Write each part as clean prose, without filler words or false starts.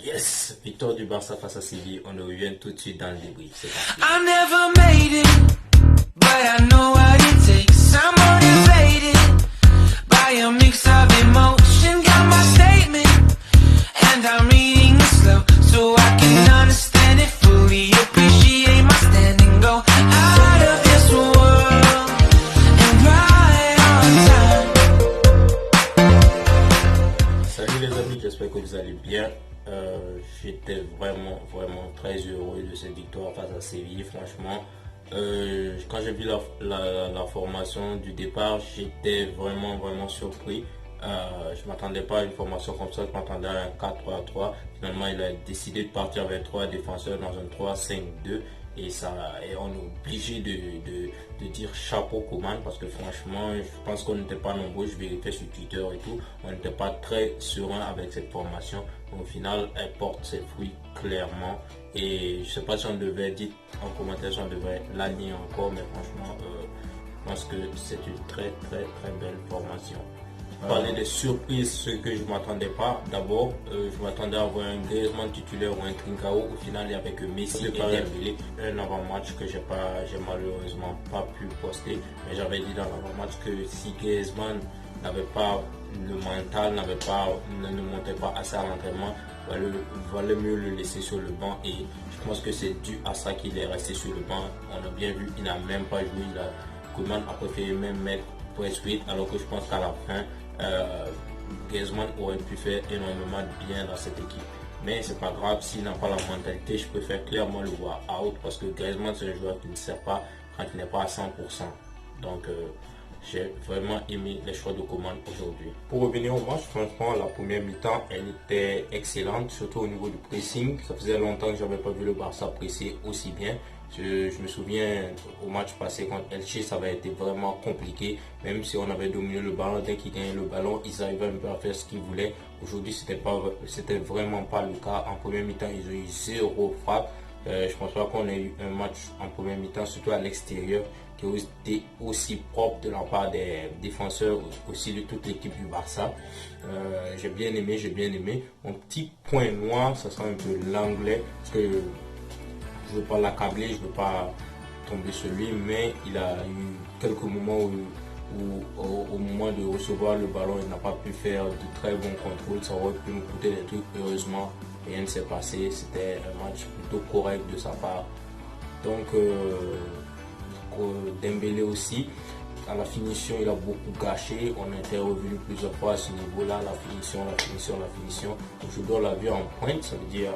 Yes, victoire du Barça face à Séville. On revient tout de suite dans le débrief. C'est parti. I never made it, but I know what it takes. I'm motivated by a mix of emotion. Got my statement, and I'm reading it slow so I can understand it fully. Appreciate my standing, go out of this world and right on time. Salut les amis, j'espère que vous allez bien. J'étais vraiment très heureux de cette victoire face à Séville. Franchement, quand j'ai vu la formation du départ, j'étais vraiment surpris. Je m'attendais pas à une formation comme ça, je m'attendais à un 4-3-3. Finalement, il a décidé de partir avec 3 défenseurs dans un 3-5-2. Et on est obligé de dire chapeau Koeman, parce que franchement, je pense qu'on n'était pas nombreux, je vérifiais sur Twitter et tout, on n'était pas très serein avec cette formation. Au final, elle porte ses fruits clairement. Et je sais pas si on devait dire en commentaire si on devait l'aligner encore, mais franchement, je pense que c'est une très belle formation. Parler des surprises, ce que je ne m'attendais pas. D'abord, je m'attendais à avoir un Griezmann titulaire ou un Trincao. Au final, il n'y avait que Messi et Dembélé. Un avant-match que j'ai malheureusement pas pu poster. Mais j'avais dit dans l'avant-match que si Griezmann n'avait pas le mental, ne montait pas assez à l'entraînement, valait mieux le laisser sur le banc. Et je pense que c'est dû à ça qu'il est resté sur le banc. On a bien vu, il n'a même pas joué. Koeman a préféré même mettre Braithwaite, alors que je pense qu'à la fin, Griezmann aurait pu faire énormément de bien dans cette équipe. Mais c'est pas grave, s'il n'a pas la mentalité, je préfère clairement le voir out, parce que Griezmann c'est un joueur qui ne sert pas quand il n'est pas à 100%. Donc j'ai vraiment aimé les choix de Koeman aujourd'hui. Pour revenir au match, franchement, la première mi-temps, elle était excellente, surtout au niveau du pressing. Ça faisait longtemps que je n'avais pas vu le Barça presser aussi bien. Je me souviens au match passé contre Elche, ça avait été vraiment compliqué. Même si on avait dominé le ballon, dès qu'ils gagnaient le ballon, ils arrivaient un peu à faire ce qu'ils voulaient. Aujourd'hui, c'était vraiment pas le cas. En première mi-temps, ils ont eu 0 frappe. Je pense pas qu'on ait eu un match en première mi-temps, surtout à l'extérieur, qui a été aussi propre de la part des défenseurs, aussi de toute l'équipe du Barça. J'ai bien aimé. Mon petit point noir, ça sera un peu l'anglais, parce que je ne veux pas l'accabler, je ne veux pas tomber sur lui, mais il a eu quelques moments où au moment de recevoir le ballon, il n'a pas pu faire de très bons contrôles. Ça aurait pu nous coûter des trucs. Heureusement, rien ne s'est passé. C'était un match plutôt correct de sa part. Donc, Dembélé aussi, à la finition, il a beaucoup gâché. On a été revenu plusieurs fois à ce niveau-là, la finition. Aujourd'hui, on l'a vu en pointe, ça veut dire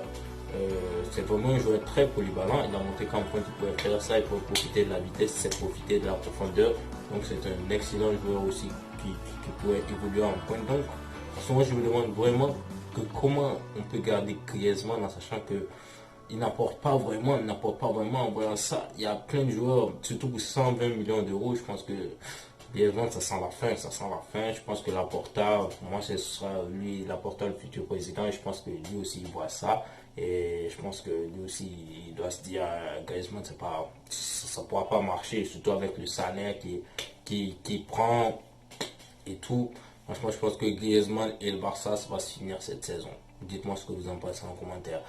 c'est vraiment un joueur très polyvalent. Il a montré qu'en pointe il pouvait faire ça, il pouvait profiter de la vitesse, il sait profiter de la profondeur. Donc c'est un excellent joueur aussi qui pourrait évoluer en pointe. Donc en ce moment je me demande vraiment comment on peut garder Griezmann en sachant que il n'apporte pas vraiment en voyant ça. Il y a plein de joueurs, surtout pour 120 millions d'euros, je pense que Griezmann, ça sent la fin. Je pense que Laporta, pour moi, ce sera lui, Laporta, le futur président. Et je pense que lui aussi, il voit ça. Et je pense que lui aussi, il doit se dire, Griezmann, ça ne pourra pas marcher, surtout avec le salaire qui prend et tout. Franchement, je pense que Griezmann et le Barça, ça va se finir cette saison. Dites-moi ce que vous en pensez en commentaire.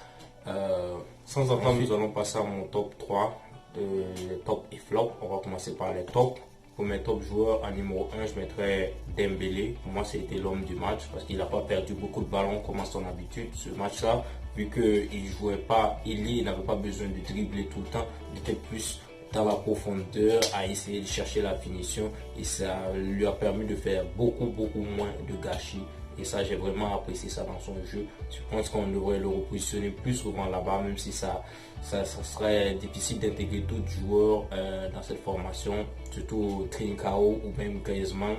Sans attendre, nous allons passer à mon top 3, les top et flop. On va commencer par les tops. Pour mes top joueurs, en numéro 1, je mettrais Dembélé. Pour moi, c'était l'homme du match parce qu'il n'a pas perdu beaucoup de ballons comme à son habitude. Ce match-là, vu qu'il jouait pas, il n'avait pas besoin de dribbler tout le temps. Il était plus dans la profondeur, à essayer de chercher la finition. Et ça lui a permis de faire beaucoup moins de gâchis. Et ça, j'ai vraiment apprécié ça dans son jeu. Je pense qu'on devrait le repositionner plus souvent là-bas, même si ça serait difficile d'intégrer d'autres joueurs dans cette formation, surtout Trincao ou même Griezmann.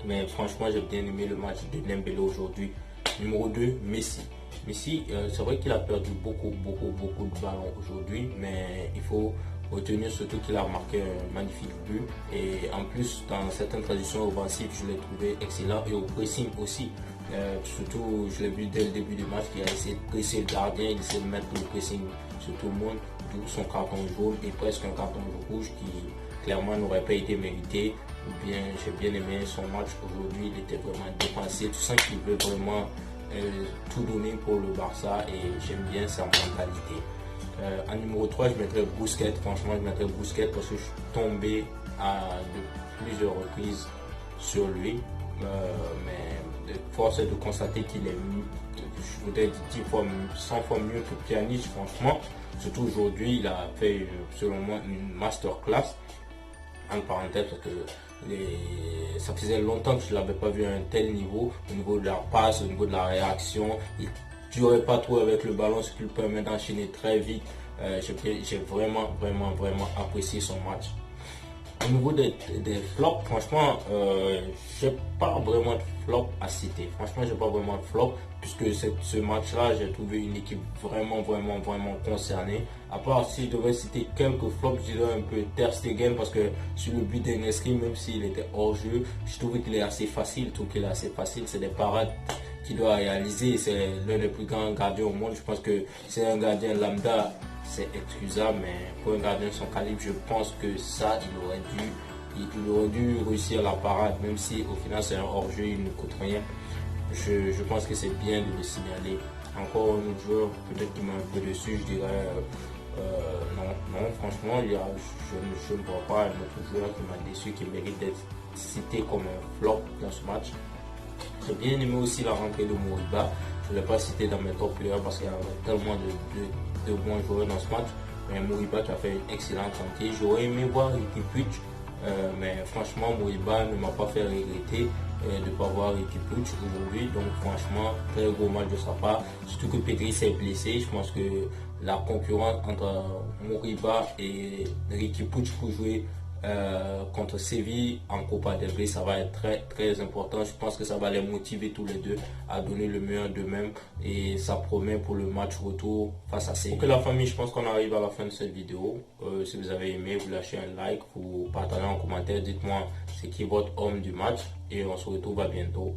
Mais franchement, j'ai bien aimé le match de Dembélé aujourd'hui. Numéro 2, Messi. Messi, c'est vrai qu'il a perdu beaucoup de ballons aujourd'hui, mais il faut retenir surtout qu'il a marqué un magnifique but. Et en plus, dans certaines transitions offensives, je l'ai trouvé excellent. Et au pressing aussi. Surtout, je l'ai vu dès le début du match, qu'il a essayé de presser le gardien, il essaie de mettre le pressing sur tout le monde, d'où son carton jaune et presque un carton rouge qui clairement n'aurait pas été mérité. Bien, j'ai bien aimé son match aujourd'hui, il était vraiment dépensé. Tu sens qu'il veut vraiment tout donner pour le Barça et j'aime bien sa mentalité. En numéro 3, je mettrais Busquets. Franchement, je mettrais Busquets parce que je suis tombé de plusieurs reprises sur lui. Mais force est de constater qu'il est, je voudrais dire 10 fois, 100 fois mieux que Pjanic, franchement. Surtout aujourd'hui, il a fait, selon moi, une masterclass. En parenthèse, parce que ça faisait longtemps que je ne l'avais pas vu à un tel niveau, au niveau de la passe, au niveau de la réaction. Il ne durait pas trop avec le ballon, ce qui lui permet d'enchaîner très vite. J'ai vraiment apprécié son match. Au niveau des flops, franchement, j'ai pas vraiment de flop à citer. Franchement, j'ai pas vraiment de flop puisque ce match-là, j'ai trouvé une équipe vraiment concernée. À part si je devais citer quelques flops, je dirais un peu Ter Stegen parce que sur le but d'Enesri, même s'il était hors jeu, je trouvais qu'il est assez facile. Je trouve qu'il est assez facile. C'est des parades qu'il doit réaliser. C'est l'un des plus grands gardiens au monde. Je pense que c'est un gardien lambda. C'est excusable, mais pour un gardien de son calibre, je pense que ça, il aurait dû réussir la parade, même si au final c'est un hors-jeu, il ne coûte rien. Je pense que c'est bien de le signaler. Encore un autre joueur, peut-être qui m'a un peu dessus, je dirais non, franchement, je ne vois pas un autre joueur qui m'a déçu, qui mérite d'être cité comme un flop dans ce match. J'ai bien aimé aussi la rentrée de Moriba. Je ne l'ai pas cité dans mes top players parce qu'il y avait tellement de bons joueurs dans ce match. Mais Moriba qui a fait une excellente rentrée. J'aurais aimé voir Riqui Puig, mais franchement Moriba ne m'a pas fait regretter de ne pas voir Riqui Puig aujourd'hui. Donc franchement, très gros match de sa part. Surtout que Pedri s'est blessé. Je pense que la concurrence entre Moriba et Riqui Puig pour jouer contre Séville en Copa del Rey, ça va être très important. Je pense que ça va les motiver tous les deux à donner le meilleur d'eux-mêmes et ça promet pour le match retour face à Séville. Donc la famille, je pense qu'on arrive à la fin de cette vidéo. Si vous avez aimé, vous lâchez un like, vous partagez en commentaire, dites-moi c'est qui votre homme du match et on se retrouve à bientôt.